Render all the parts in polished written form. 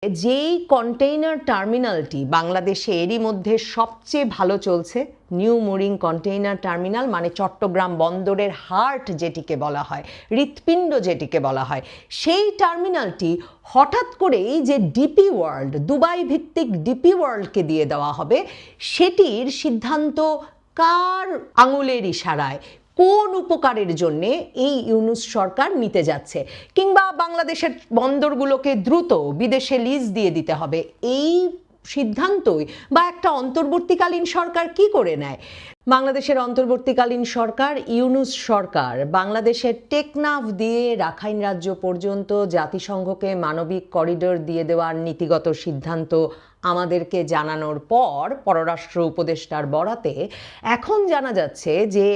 যেই কন্টেইনার টার্মিনালটি বাংলাদেশে এরই মধ্যে সবচেয়ে ভালো চলছে, নিউ মুরিং কন্টেইনার টার্মিনাল, মানে চট্টগ্রাম বন্দরের হার্ট যেটিকে বলা হয়, হৃৎপিণ্ড যেটিকে বলা হয়, সেই টার্মিনালটি হঠাৎ করেই যে ডিপি ওয়ার্ল্ড, দুবাই ভিত্তিক ডিপি ওয়ার্ল্ডকে দিয়ে দেওয়া হবে, সেটির সিদ্ধান্ত কার আঙুলের ইশারায়, কোন উপকারের জন্য এই ইউনূস সরকার নিতে যাচ্ছে, কিংবা বাংলাদেশের বন্দরগুলোকে দ্রুত বিদেশে লিজ দিয়ে দিতে হবে, এই সিদ্ধান্তই বা একটা অন্তর্বর্তীকালীন সরকার কি করে নেয়? বাংলাদেশের অন্তর্বর্তীকালীন সরকার, ইউনূস সরকার, বাংলাদেশের টেকনাফ দিয়ে রাখাইন রাজ্য পর্যন্ত জাতিসংঘকে মানবিক করিডোর দিয়ে দেওয়ার নীতিগত সিদ্ধান্ত আমাদেরকে জানানোর পর পররাষ্ট্র উপদেষ্টার বরাতে এখন জানা যাচ্ছে যে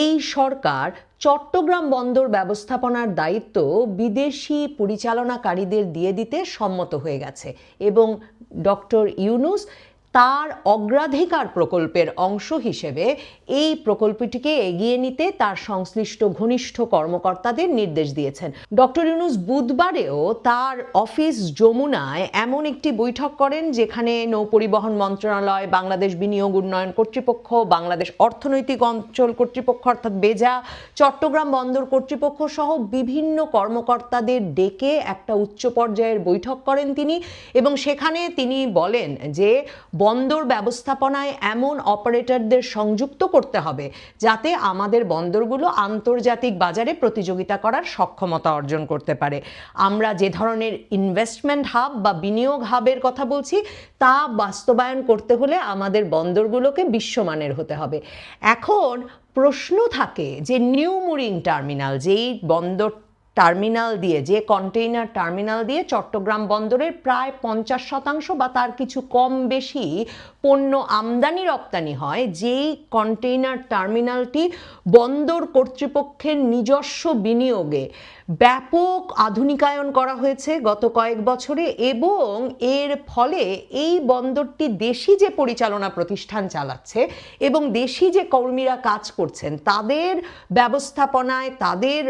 এই সরকার চট্টগ্রাম বন্দর ব্যবস্থাপনার দায়িত্ব বিদেশি পরিচালনাকারীদের দিয়ে দিতে সম্মত হয়ে গেছে এবং ডক্টর ইউনূস তার অগ্রাধিকার প্রকল্পের অংশ হিসেবে এই প্রকল্পটিকে এগিয়ে নিতে তার সংশ্লিষ্ট ঘনিষ্ঠ কর্মকর্তাদের নির্দেশ দিয়েছেন। ডক্টর ইউনূস বুধবারেও তার অফিস যমুনায় এমন একটি বৈঠক করেন যেখানে নৌপরিবহন মন্ত্রণালয়, বাংলাদেশ বিনিয়োগ উন্নয়ন কর্তৃপক্ষ, বাংলাদেশ অর্থনৈতিক অঞ্চল কর্তৃপক্ষ অর্থাৎ বেজা, চট্টগ্রাম বন্দর কর্তৃপক্ষ সহ বিভিন্ন কর্মকর্তাদের ডেকে একটা উচ্চ পর্যায়ের বৈঠক করেন তিনি, এবং সেখানে তিনি বলেন যে বন্দর ব্যবস্থাপনায় এমন অপারেটরদের সংযুক্ত করতে হবে যাতে আমাদের বন্দরগুলো আন্তর্জাতিক বাজারে প্রতিযোগিতা করার সক্ষমতা অর্জন করতে পারে। আমরা যে ধরনের ইনভেস্টমেন্ট হাব বা বিনিয়োগ হাবের কথা বলছি তা বাস্তবায়ন করতে হলে আমাদের বন্দরগুলোকে বিশ্বমানের হতে হবে। এখন প্রশ্ন থাকে যে নিউ মুরিং টার্মিনাল, যেই বন্দর টার্মিনাল দিয়ে, যে কন্টেইনার টার্মিনাল দিয়ে চট্টগ্রাম বন্দরের প্রায় 50% বা তার কিছু কম বেশি পণ্য আমদানি রপ্তানি হয়, যেই কন্টেইনার টার্মিনালটি বন্দর কর্তৃপক্ষের নিজস্ব বিনিয়োগে ব্যাপক আধুনিকায়ন করা হয়েছে গত কয়েক বছরে, এবং এর ফলে এই বন্দরটি দেশি যে পরিচালনা প্রতিষ্ঠান চালাচ্ছে এবং দেশি যে কর্মীরা কাজ করছেন তাদের ব্যবস্থাপনায়, তাদের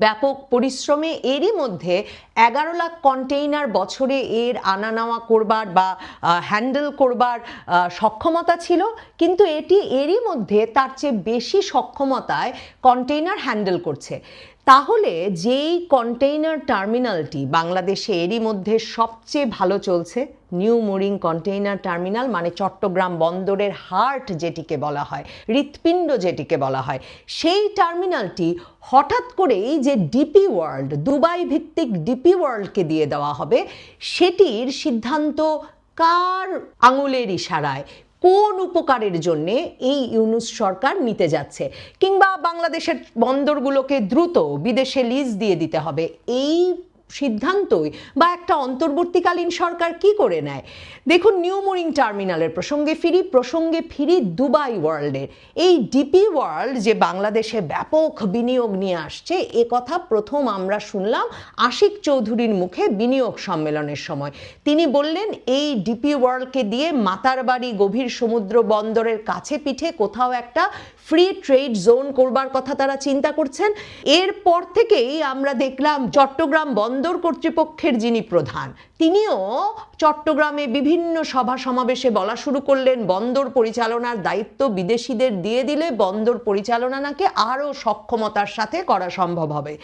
ব্যাপক পরিশ্রমে এরই মধ্যে 11 লাখ কন্টেইনার বছরে এর আনা নেওয়া করবার বা হ্যান্ডেল করবার সক্ষমতা ছিল, কিন্তু এটি এরই মধ্যে তার চেয়ে বেশি সক্ষমতায় কন্টেইনার হ্যান্ডেল করছে। তাহলে যেই কন্টেইনার টার্মিনালটি বাংলাদেশে এরই মধ্যে সবচেয়ে ভালো চলছে, নিউ মুরিং কন্টেইনার টার্মিনাল, মানে চট্টগ্রাম বন্দরের হার্ট যেটিকে বলা হয়, হৃৎপিণ্ড যেটিকে বলা হয়, সেই টার্মিনালটি হঠাৎ করেই যে ডিপি ওয়ার্ল্ড, দুবাই ভিত্তিক ডিপি ওয়ার্ল্ডকে দিয়ে দেওয়া হবে, সেটির সিদ্ধান্ত কার আঙুলের ইশারায়, কোন উপকারের জন্য এই ইউনূস সরকার নিতে যাচ্ছে, কিংবা বাংলাদেশের বন্দরগুলোকে দ্রুত বিদেশে লিজ দিয়ে দিতে হবে, এই সিদ্ধান্তই বা একটা অন্তর্বর্তীকালীন সরকার কি করে নেয়? দেখুন, নিউ মুরিং টার্মিনালের প্রসঙ্গে ফিরি দুবাই ওয়ার্ল্ডের। এই ডিপি ওয়ার্ল্ড যে বাংলাদেশে ব্যাপক বিনিয়োগ নিয়ে আসছে, এ কথা প্রথম আমরা শুনলাম আশিক চৌধুরীর মুখে বিনিয়োগ সম্মেলনের সময়। তিনি বললেন এই ডিপি ওয়ার্ল্ডকে দিয়ে মাতারবাড়ি গভীর সমুদ্র বন্দরের কাছে পিঠে কোথাও একটা ফ্রি ট্রেড জোন করবার কথা তারা চিন্তা করছেন। এরপর থেকেই আমরা দেখলাম চট্টগ্রাম বন্দর কর্তৃপক্ষের যিনি প্রধান, তিনিও চট্টগ্রামে বিভিন্ন সভা সমাবেশে বলা শুরু করলেন বন্দর পরিচালনার দায়িত্ব বিদেশিদের দিয়ে দিলে বন্দর পরিচালনা নাকি আরও সক্ষমতার সাথে করা সম্ভব হবে।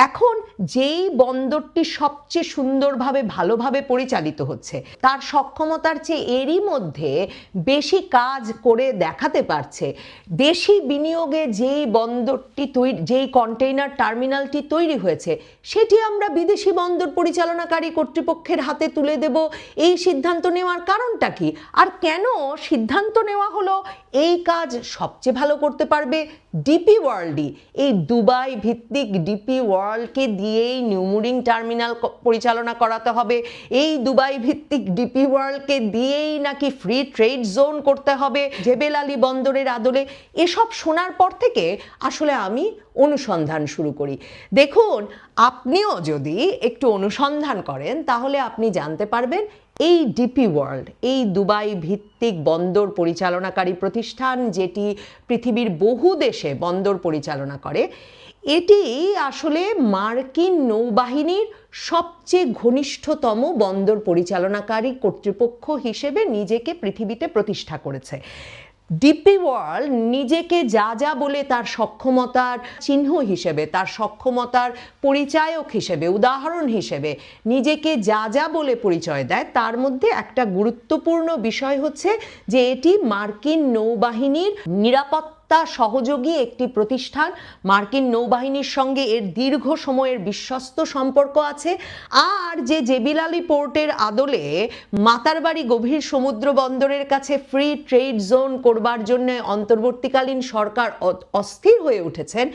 এখন যেই বন্দরটি সবচেয়ে সুন্দরভাবে ভালোভাবে পরিচালিত হচ্ছে, তার সক্ষমতার চেয়ে এরই মধ্যে বেশি কাজ করে দেখাতে পারছে, দেশি বিনিয়োগে যেই বন্দরটি যেই কন্টেইনার টার্মিনালটি তৈরি হয়েছে, সেটি আমরা বিদেশি বন্দর পরিচালনাকারী কর্তৃপক্ষের হাতে তুলে দেব, এই সিদ্ধান্ত নেওয়ার কারণটা কি? আর কেন সিদ্ধান্ত নেওয়া হলো এই কাজ সবচেয়ে ভালো করতে পারবে ডিপি ওয়ার্ল্ডই? এই দুবাই ভিত্তিক ডিপি ওয়ার্ল্ডকে দিয়েই নিউ মুরিং টার্মিনাল পরিচালনা করাতে হবে, এই দুবাই ভিত্তিক ডিপি ওয়ার্ল্ডকে দিয়েই নাকি ফ্রি ট্রেড জোন করতে হবে জেবেল আলী বন্দরের আদলে। এসব শোনার পর থেকে আসলে আমি অনুসন্ধান শুরু করি। দেখুন, আপনিও যদি একটু অনুসন্ধান করেন তাহলে আপনি জানতে পারবেন এই ডিপি ওয়ার্ল্ড, এই দুবাই ভিত্তিক বন্দর পরিচালনাকারী প্রতিষ্ঠান যেটি পৃথিবীর বহু দেশে বন্দর পরিচালনা করে, এটি আসলে মার্কিন নৌবাহিনীর সবচেয়ে ঘনিষ্ঠতম বন্দর পরিচালনাকারী কর্তৃপক্ষ হিসেবে নিজেকে পৃথিবীতে প্রতিষ্ঠা করেছে। ডিপি ওয়ার্ল্ড নিজেকে যা যা বলে তার সক্ষমতার চিহ্ন হিসেবে, তার সক্ষমতার পরিচায়ক হিসেবে, উদাহরণ হিসেবে নিজেকে যা যা বলে পরিচয় দেয়, তার মধ্যে একটা গুরুত্বপূর্ণ বিষয় হচ্ছে যে এটি মার্কিন নৌবাহিনীর নিরাপত্তা সহযোগী একটি প্রতিষ্ঠান। মার্কিন নৌবাহিনীর সঙ্গে এর দীর্ঘ সময়ের বিশ্বস্ত সম্পর্ক আছে। আর যে জেবেল আলী পোর্টের আদলে মাতারবাড়ি গভীর সমুদ্র বন্দরের কাছে ফ্রি ট্রেড জোন করবার জন্য অন্তর্বর্তীকালীন সরকার অস্থির হয়ে উঠেছেন,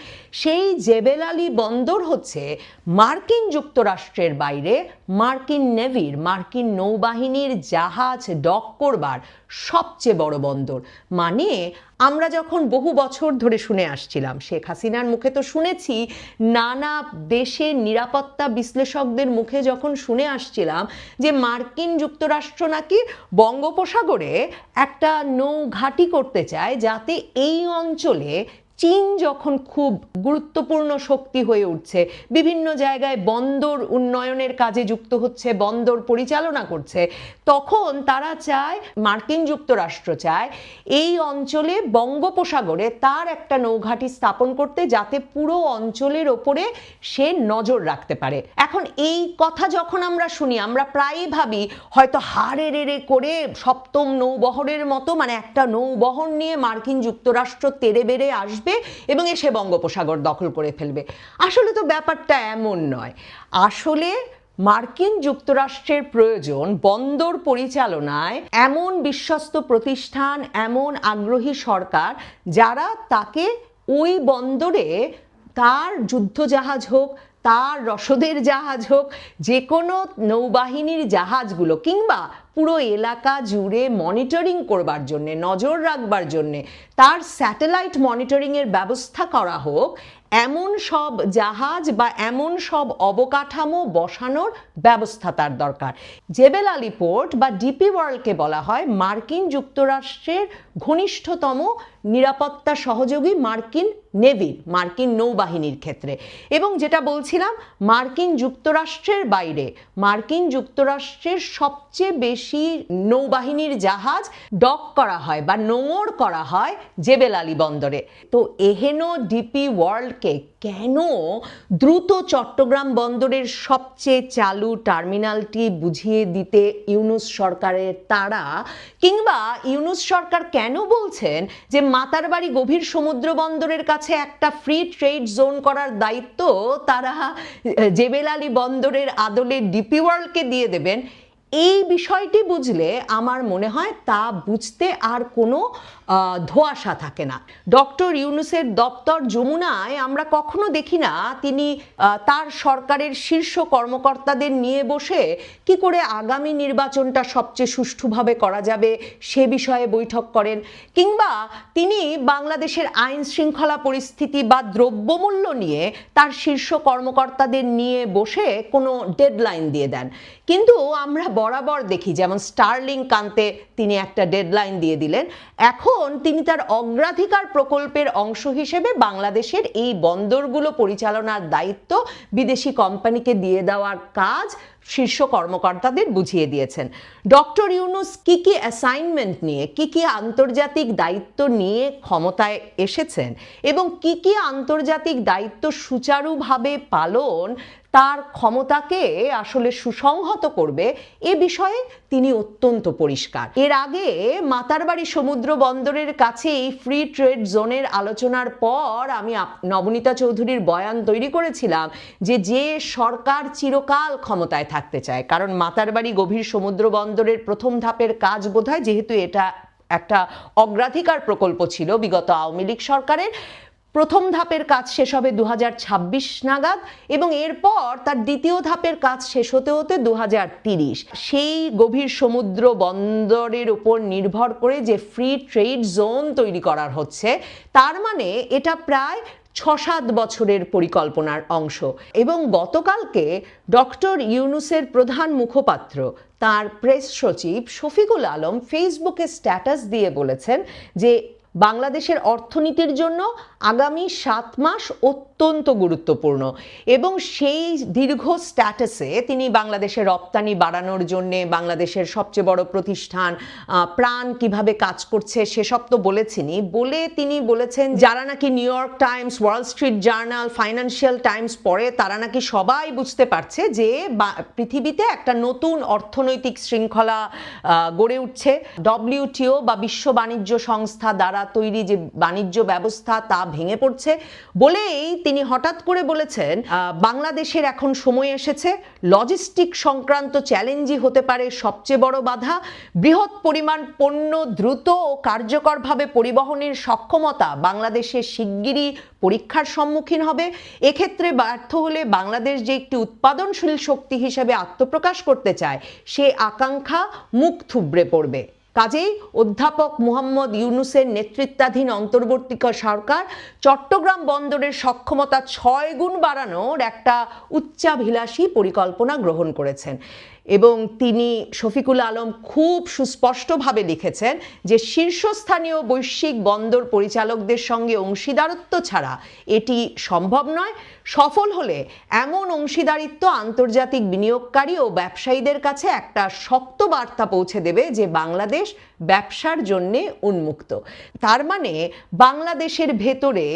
সেই জেবেল আলী বন্দর হচ্ছে মার্কিন যুক্তরাষ্ট্রের বাইরে মার্কিন নেভির, মার্কিন নৌবাহিনীর জাহাজ ডক করবার সবচেয়ে বড় বন্দর। মানে আমরা যখন বহু বছর ধরে শুনে আসছিলাম, শেখ হাসিনার মুখে তো শুনেছি, নানা দেশের নিরাপত্তা বিশ্লেষকদের মুখে যখন শুনে আসছিলাম যে মার্কিন যুক্তরাষ্ট্র নাকি বঙ্গোপসাগরে একটা নৌ ঘাঁটি করতে চায়, যাতে এই অঞ্চলে চীন যখন খুব গুরুত্বপূর্ণ শক্তি হয়ে উঠছে, বিভিন্ন জায়গায় বন্দর উন্নয়নের কাজে যুক্ত হচ্ছে, বন্দর পরিচালনা করছে, তখন তারা চায়, মার্কিন যুক্তরাষ্ট্র চায় এই অঞ্চলে বঙ্গোপসাগরে তার একটা নৌঘাঁটি স্থাপন করতে, যাতে পুরো অঞ্চলের ওপরে সে নজর রাখতে পারে। এখন এই কথা যখন আমরা শুনি, আমরা প্রায়ই ভাবি হয়তো হাড়ে রেড়ে করে সপ্তম নৌবহরের মতো, মানে একটা নৌবহর নিয়ে মার্কিন যুক্তরাষ্ট্র তেড়ে বেড়ে আসবে এবং এসে বঙ্গোপসাগর দখল করে ফেলবে। আসলে তো ব্যাপারটা এমন নয়। আসলে মার্কিন যুক্তরাষ্ট্রের প্রয়োজন বন্দর পরিচালনায় এমন বিশ্বস্ত প্রতিষ্ঠান, এমন আগ্রহী সরকার যারা তাকে ওই বন্দরে তার যুদ্ধজাহাজ হোক, তার রসদের জাহাজ হোক, যে কোনো নৌবাহিনীর জাহাজগুলো কিংবা পুরো এলাকা জুড়ে মনিটরিং করবার জন্যে, নজর রাখবার জন্যে, তার স্যাটেলাইট মনিটরিংয়ের ব্যবস্থা করা হোক, এমন সব জাহাজ বা এমন সব অবকাঠামো বসানোর ব্যবস্থা তার দরকার। জেবেল আলী পোর্ট বা ডিপি ওয়ার্ল্ডকে বলা হয় মার্কিন যুক্তরাষ্ট্রের ঘনিষ্ঠতম নিরাপত্তা সহযোগী মার্কিন নেভির, মার্কিন নৌবাহিনীর ক্ষেত্রে। এবং যেটা বলছিলাম, মার্কিন যুক্তরাষ্ট্রের বাইরে মার্কিন যুক্তরাষ্ট্রের সবচেয়ে বেশি নৌবাহিনীর জাহাজ ডক করা হয় বা নোঙর করা হয় জেবেল আলী বন্দরে। তো এহেন ডিপি ওয়ার্ল্ডকে কেন দ্রুত চট্টগ্রাম বন্দরের সবচেয়ে চালু টার্মিনালটি বুঝিয়ে দিতে ইউনূস সরকারের তাড়া, কিংবা ইউনূস সরকার কেন বলছেন যে মাতারবাড়ি গভীর সমুদ্র বন্দরের কাছে একটা ফ্রি ট্রেড জোন করার দায়িত্ব তারা জেবেল আলী বন্দরের আদলে ডিপি ওয়ার্ল্ডকে দিয়ে দেবেন, এই বিষয়টি বুঝলে আমার মনে হয় তা বুঝতে আর কোনো ধোঁয়াশা থাকে না। ডক্টর ইউনূসের দপ্তর যমুনায় আমরা কখনো দেখি না তিনি তার সরকারের শীর্ষ কর্মকর্তাদের নিয়ে বসে কি করে আগামী নির্বাচনটা সবচেয়ে সুষ্ঠুভাবে করা যাবে সে বিষয়ে বৈঠক করেন, কিংবা তিনি বাংলাদেশের আইন শৃঙ্খলা পরিস্থিতি বা দ্রব্যমূল্য নিয়ে তার শীর্ষ কর্মকর্তাদের নিয়ে বসে কোনো ডেডলাইন দিয়ে দেন। কিন্তু আমরা বরাবর দেখি, যেমন স্টার্লিং কান্তে তিনি একটা ডেডলাইন দিয়ে দিলেন, এখন তিনি তার অগ্রাধিকার প্রকল্পের অংশ হিসেবে বাংলাদেশের এই বন্দরগুলো পরিচালনার দায়িত্ব বিদেশি কোম্পানিকে দিয়ে দেওয়ার কাজ শীর্ষ কর্মকর্তাদের বুঝিয়ে দিয়েছেন। ডক্টর ইউনূস কি কি অ্যাসাইনমেন্ট নিয়ে, কি কি আন্তর্জাতিক দায়িত্ব নিয়ে ক্ষমতায় এসেছেন এবং কি কি আন্তর্জাতিক দায়িত্ব সুচারুভাবে পালন তার ক্ষমতাকে আসলে সুসংহত করবে, এ বিষয়ে তিনি অত্যন্ত পরিষ্কার। এর আগে মাতারবাড়ি সমুদ্র বন্দরের কাছে এই ফ্রি ট্রেড জোনের আলোচনার পর আমি নবনীতা চৌধুরীর বয়ান তৈরি করেছিলাম যে সরকার চিরকাল ক্ষমতায় থাকতে চায়, কারণ মাতারবাড়ি গভীর সমুদ্র বন্দরের প্রথম ধাপের কাজ বোধহয়, যেহেতু এটা একটা অগ্রাধিকার প্রকল্প ছিল বিগত আওয়ামী লীগ সরকারের, প্রথম ধাপের কাজ শেষ হবে 2026 নাগাদ এবং এরপর তার দ্বিতীয় ধাপের কাজ শেষ হতে হতে 2030। সেই গভীর সমুদ্র বন্দরের উপর নির্ভর করে যে ফ্রি ট্রেড জোন তৈরি করা হচ্ছে, তার মানে এটা প্রায় 6-7 বছরের পরিকল্পনার অংশ। এবং গতকালকে ডক্টর ইউনূসের প্রধান মুখপাত্র, তার প্রেস সচিব শফিকুল আলম ফেসবুকে স্ট্যাটাস দিয়ে বলেছেন যে বাংলাদেশের অর্থনীতির জন্য আগামী 7 মাস অত্যন্ত গুরুত্বপূর্ণ এবং সেই দীর্ঘ স্ট্যাটাসে তিনি বাংলাদেশের রপ্তানি বাড়ানোর জন্যে বাংলাদেশের সবচেয়ে বড় প্রতিষ্ঠান প্রাণ কিভাবে কাজ করছে সেসব তো বলেছেনই, বলে তিনি বলেছেন যারা নাকি new York Times, Wall Street journal, financial Times পড়ে তারা নাকি সবাই বুঝতে পারছে যে পৃথিবীতে একটা নতুন অর্থনৈতিক শৃঙ্খলা গড়ে উঠছে। WTO বা বিশ্ব বাণিজ্য সংস্থা দ্বারা তৈরি যে বাণিজ্য ব্যবস্থা তা ভেঙে পড়ছে বলেই তিনি হঠাৎ করে বলেছেন বাংলাদেশের এখন সময় এসেছে, লজিস্টিক সংক্রান্ত চ্যালেঞ্জই হতে পারে সবচেয়ে বড় বাধা, বৃহৎ পরিমাণ পণ্য দ্রুত ও কার্যকরভাবে পরিবহনের সক্ষমতা বাংলাদেশের শিগগিরই পরীক্ষার সম্মুখীন হবে। এক্ষেত্রে ব্যর্থ হলে বাংলাদেশ যে একটি উৎপাদনশীল শক্তি হিসেবে আত্মপ্রকাশ করতে চায় সে আকাঙ্ক্ষা মুখ থুবড়ে পড়বে। কাজেই অধ্যাপক মুহাম্মদ ইউনূসের নেতৃত্বাধীন অন্তর্বর্তীকালীন সরকার চট্টগ্রাম বন্দরের সক্ষমতা 6 গুণ বাড়ানোর একটা উচ্চাভিলাষী পরিকল্পনা গ্রহণ করেছেন এবং তিনি শফিকুল আলম খুব সুস্পষ্টভাবে লিখেছেন যে শীর্ষস্থানীয় বৈশ্বিক বন্দর পরিচালকদের সঙ্গে অংশীদারত্ব ছাড়া এটি সম্ভব নয়। সফল হলে এমন অংশীদারিত্ব আন্তর্জাতিক বিনিয়োগকারী ও ব্যবসায়ীদের কাছে একটা শক্ত বার্তা পৌঁছে দেবে যে বাংলাদেশ ব্যবসার জন্যে উন্মুক্ত। তার মানে বাংলাদেশের ভেতরে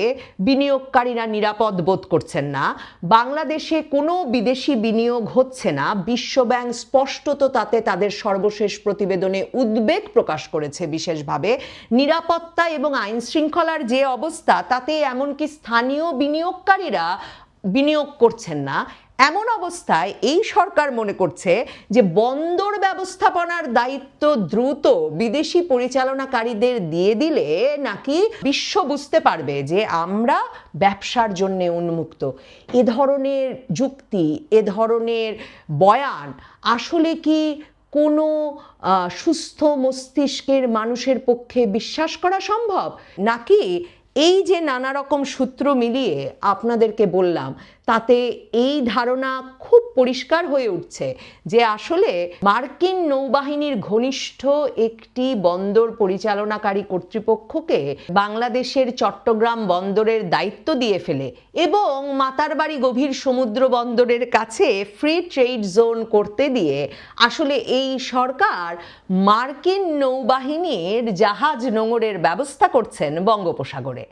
বিনিয়োগকারীরা নিরাপদ বোধ করছেন না, বাংলাদেশে কোনো বিদেশি বিনিয়োগ হচ্ছে না। বিশ্বব্যাংক স্পষ্টত তাতে তাদের সর্বশেষ প্রতিবেদনে উদ্বেগ প্রকাশ করেছে বিশেষভাবে। নিরাপত্তা এবং আইন শৃঙ্খলার যে অবস্থা তাতে এমনকি স্থানীয় বিনিয়োগকারীরা বিনিয়োগ করছেন না। এমন অবস্থায় এই সরকার মনে করছে যে বন্দর ব্যবস্থাপনার দায়িত্ব দ্রুত বিদেশি পরিচালনাকারীদের দিয়ে দিলে নাকি বিশ্ব বুঝতে পারবে যে আমরা ব্যবসার জন্য উন্মুক্ত। এ ধরনের যুক্তি, এ ধরনের বয়ান আসলে কি কোনো সুস্থ মস্তিষ্কের মানুষের পক্ষে বিশ্বাস করা সম্ভব? নাকি এই যে নানা রকম সূত্র মিলিয়ে আপনাদেরকে বললাম তাতে এই ধারণা খুব পরিষ্কার হয়ে উঠছে যে আসলে মার্কিন নৌবাহিনীর ঘনিষ্ঠ একটি বন্দর পরিচালনাকারী কর্তৃপক্ষকে বাংলাদেশের চট্টগ্রাম বন্দরের দায়িত্ব দিয়ে ফেলে এবং মাতারবাড়ি গভীর সমুদ্র বন্দরের কাছে ফ্রি ট্রেড জোন করতে দিয়ে আসলে এই সরকার মার্কিন নৌবাহিনীর জাহাজ নোঙরের ব্যবস্থা করছেন বঙ্গোপসাগরে।